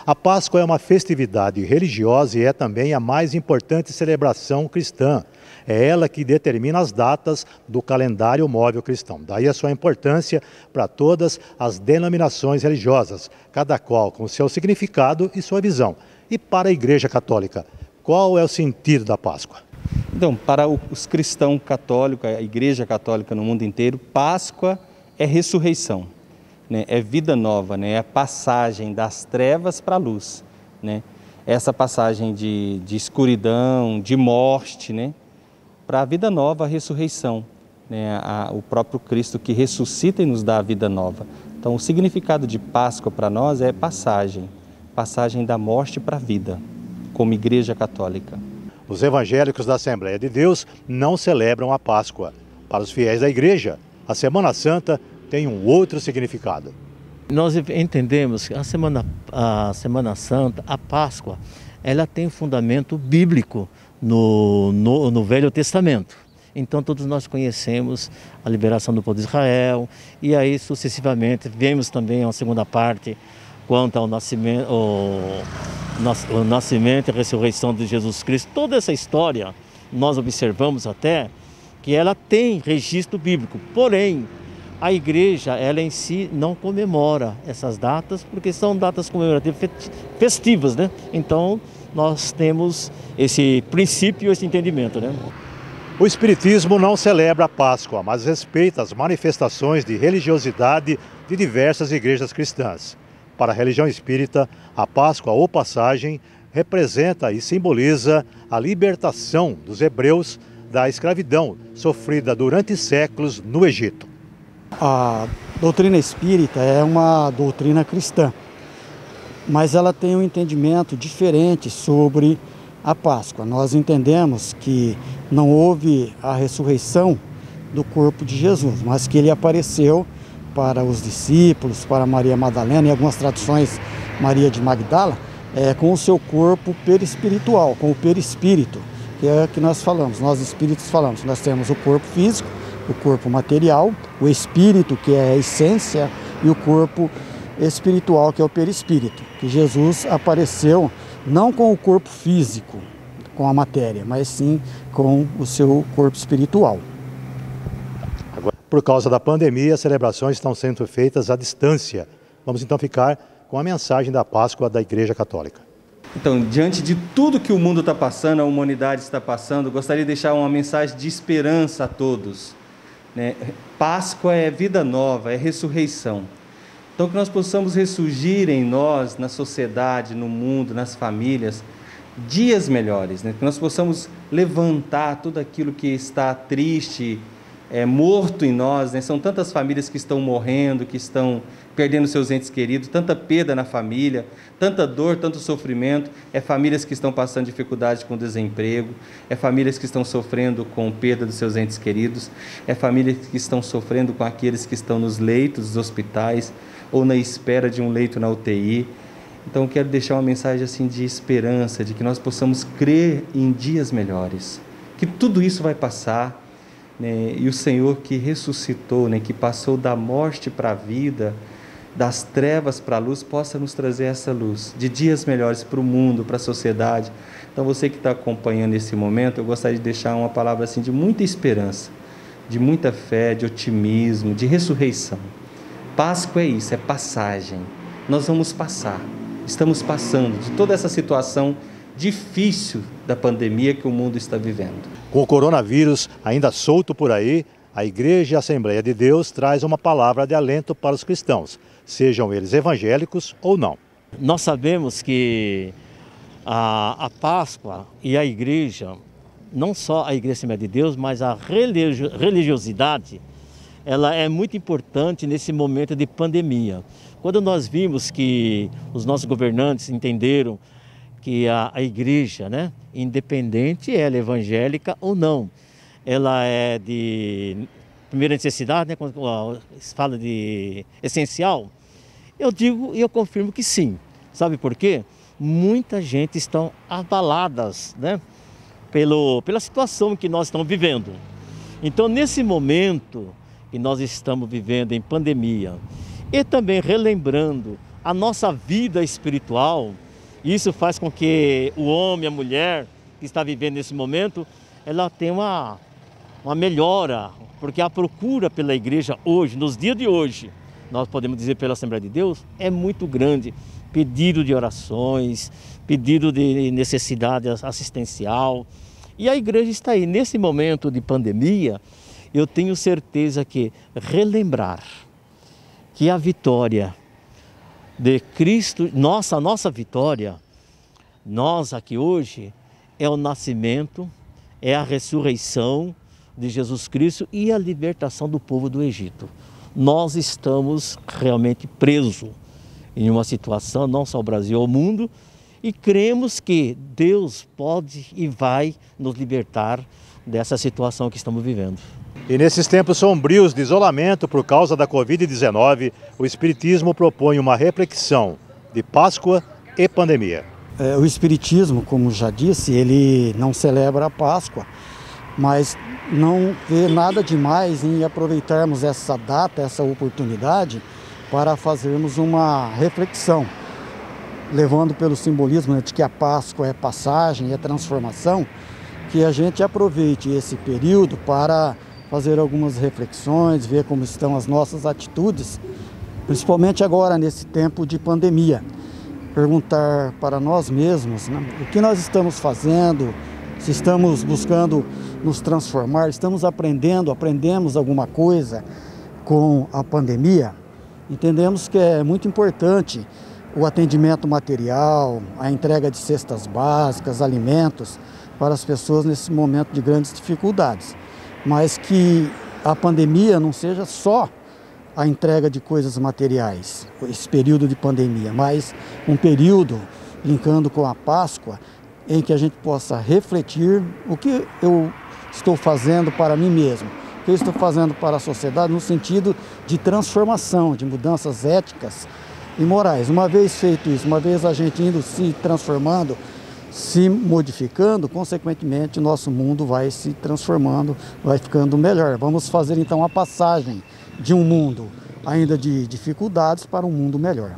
A Páscoa é uma festividade religiosa e é também a mais importante celebração cristã. É ela que determina as datas do calendário móvel cristão. Daí a sua importância para todas as denominações religiosas, cada qual com seu significado e sua visão. E para a Igreja Católica, qual é o sentido da Páscoa? Então, para os cristãos católicos, a Igreja Católica no mundo inteiro, Páscoa é ressurreição, né? É vida nova, né? É a passagem das trevas para a luz, né? Essa passagem de escuridão, de morte, né? Para a vida nova, a ressurreição, né? O próprio Cristo que ressuscita e nos dá a vida nova. Então, o significado de Páscoa para nós é passagem da morte para a vida, como Igreja Católica. Os evangélicos da Assembleia de Deus não celebram a Páscoa. Para os fiéis da Igreja, a Semana Santa tem um outro significado. Nós entendemos que a Semana Santa, a Páscoa, ela tem fundamento bíblico no Velho Testamento. Então todos nós conhecemos a liberação do povo de Israel e aí sucessivamente vemos também a segunda parte quanto ao nascimento e a ressurreição de Jesus Cristo. Toda essa história nós observamos até que ela tem registro bíblico, porém a igreja, ela em si não comemora essas datas, porque são datas comemorativas festivas, né? Então, nós temos esse princípio, esse entendimento, né? O Espiritismo não celebra a Páscoa, mas respeita as manifestações de religiosidade de diversas igrejas cristãs. Para a religião espírita, a Páscoa ou passagem representa e simboliza a libertação dos hebreus da escravidão sofrida durante séculos no Egito. A doutrina espírita é uma doutrina cristã, mas ela tem um entendimento diferente sobre a Páscoa. Nós entendemos que não houve a ressurreição do corpo de Jesus, mas que ele apareceu para os discípulos, para Maria Madalena e algumas tradições Maria de Magdala, com o seu corpo perispiritual, com o perispírito, que é o que nós falamos, nós espíritos falamos. Nós temos o corpo físico, o corpo material, o espírito, que é a essência, e o corpo espiritual, que é o perispírito, que Jesus apareceu não com o corpo físico, com a matéria, mas sim com o seu corpo espiritual. Por causa da pandemia, as celebrações estão sendo feitas à distância. Vamos então ficar com a mensagem da Páscoa da Igreja Católica. Então, diante de tudo que o mundo está passando, a humanidade está passando, gostaria de deixar uma mensagem de esperança a todos, né? Páscoa é vida nova, é ressurreição. Então, que nós possamos ressurgir em nós, na sociedade, no mundo, nas famílias, dias melhores, né? Que nós possamos levantar tudo aquilo que está triste, morto em nós, né? São tantas famílias que estão morrendo, que estão perdendo seus entes queridos, tanta perda na família, tanta dor, tanto sofrimento. Famílias que estão passando dificuldade com desemprego, famílias que estão sofrendo com perda dos seus entes queridos, famílias que estão sofrendo com aqueles que estão nos leitos dos hospitais ou na espera de um leito na UTI. Então eu quero deixar uma mensagem assim de esperança, de que nós possamos crer em dias melhores, que tudo isso vai passar, né? E o Senhor que ressuscitou, né? Que passou da morte para a vida, das trevas para a luz, possa nos trazer essa luz de dias melhores para o mundo, para a sociedade. Então você que está acompanhando esse momento, eu gostaria de deixar uma palavra assim de muita esperança, de muita fé, de otimismo, de ressurreição. Páscoa é isso, é passagem. Nós vamos passar, estamos passando de toda essa situação difícil da pandemia que o mundo está vivendo. Com o coronavírus ainda solto por aí, a Igreja e a Assembleia de Deus traz uma palavra de alento para os cristãos, sejam eles evangélicos ou não. Nós sabemos que a Páscoa e a Igreja, não só a Igreja Assembleia de Deus, mas a religiosidade, ela é muito importante nesse momento de pandemia. Quando nós vimos que os nossos governantes entenderam que a igreja, né, independente ela é evangélica ou não, ela é de primeira necessidade, né, quando se fala de essencial, eu digo e eu confirmo que sim. Sabe por quê? Muita gente está abaladas, né, pela situação que nós estamos vivendo. Então, nesse momento que nós estamos vivendo em pandemia, e também relembrando a nossa vida espiritual. Isso faz com que o homem, a mulher que está vivendo nesse momento, ela tenha uma melhora, porque a procura pela igreja hoje, nos dias de hoje, nós podemos dizer pela Assembleia de Deus, é muito grande. Pedido de orações, pedido de necessidade assistencial. E a igreja está aí. Nesse momento de pandemia, eu tenho certeza que relembrar que a vitória de Cristo, nossa vitória, nós aqui hoje, é o nascimento, é a ressurreição de Jesus Cristo e a libertação do povo do Egito. Nós estamos realmente presos em uma situação, não só o Brasil, o mundo, e cremos que Deus pode e vai nos libertar dessa situação que estamos vivendo. E nesses tempos sombrios de isolamento por causa da Covid-19, o Espiritismo propõe uma reflexão de Páscoa e pandemia. O Espiritismo, como já disse, ele não celebra a Páscoa, mas não vê nada demais em aproveitarmos essa data, essa oportunidade, para fazermos uma reflexão, levando pelo simbolismo de que a Páscoa é passagem, é transformação, que a gente aproveite esse período para fazer algumas reflexões, ver como estão as nossas atitudes, principalmente agora nesse tempo de pandemia. Perguntar para nós mesmos, né, o que nós estamos fazendo, se estamos buscando nos transformar, estamos aprendemos alguma coisa com a pandemia. Entendemos que é muito importante o atendimento material, a entrega de cestas básicas, alimentos para as pessoas nesse momento de grandes dificuldades. Mas que a pandemia não seja só a entrega de coisas materiais, esse período de pandemia, mas um período, linkando com a Páscoa, em que a gente possa refletir o que eu estou fazendo para mim mesmo, o que eu estou fazendo para a sociedade no sentido de transformação, de mudanças éticas e morais. Uma vez feito isso, uma vez a gente indo se transformando, se modificando, consequentemente, nosso mundo vai se transformando, vai ficando melhor. Vamos fazer então a passagem de um mundo ainda de dificuldades para um mundo melhor.